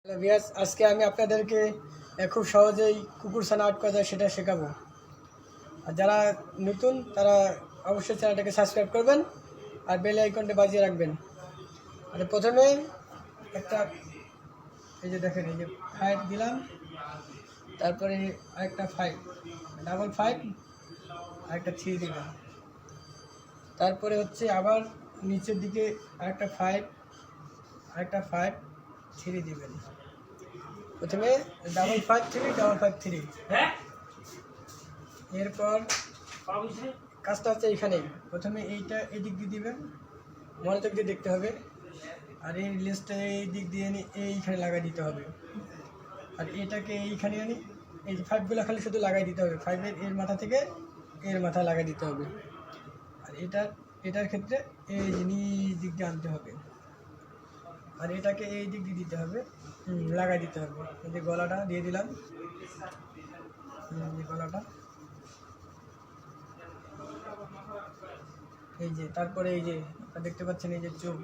Hello viewers, আজকে আমি আপনাদেরকে খুব সহজেই কুকুর ছানা আর্ট করা যায় সেটা শেখাবো। আর যারা নতুন তারা অবশ্যই চ্যানেলটাকে সাবস্ক্রাইব করবেন আর বেল আইকনটা বাজিয়ে রাখবেন। আর প্রথমে একটা এই যে দেখেন, এই যে 5 দিলাম, তারপরে আরেকটা 5 ডাবল 5 আরেকটা 3 দিলাম, তারপরে হচ্ছে আবার নিচের দিকে আরেকটা 5 3 দিবেন। প্রথমে ডাবল 5 3 এরপর কাজটা হচ্ছে এইখানেই। প্রথমে এইটা এই দিক দিয়ে দিবেন, মনোযোগ দিয়ে দেখতে হবে। আর এই লেসটা এই দিক দিয়ে এনে এইখানে লাগাই দিতে হবে। আর এটাকে এইখানে আনি, এই 5গুলো খালি শুধু লাগাই দিতে হবে। 5-এর এর মাথা থেকে এর মাথা লাগাই দিতে হবে। আর এটার ক্ষেত্রে এই যে নিচ দিক দিয়ে আনতে হবে। আর এটাকে এই দিক দিয়ে দিতে হবে, লাগাই দিতে হবে। এই যে গলাটা দিয়ে দিলাম, গলাটা এই যে, তারপরে এই যে দেখতে পাচ্ছেন এই যে চোখ,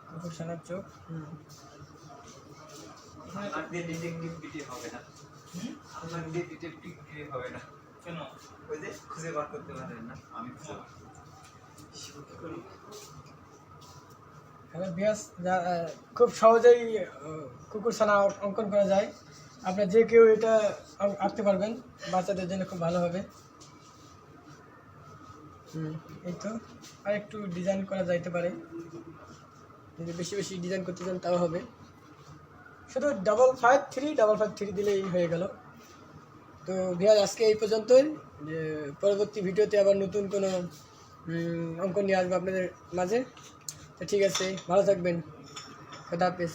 কুকুর ছানার চোখ। হ্যালো ভিউয়ার্স, খুব সহজেই কুকুর ছানা অঙ্কন করা যায়। আপনারা যে কেউ এটা আঁকতে পারবেন, বাচ্চাদের জন্য খুব ভালো হবে। এই তো, আর একটু ডিজাইন করা যাইতে পারে, যদি বেশি বেশি ডিজাইন করতে চান তাও হবে। শুধু ডাবল 5 3 দিলেই হয়ে গেল। তো ভিউয়ার্স, আজকে এই পর্যন্তই। পরবর্তী ভিডিওতে আবার নতুন কোনো অঙ্কন নিয়ে আসবো আপনাদের মাঝে। তো ঠিক আছে, ভালো থাকবেন, খোদা হাফেজ।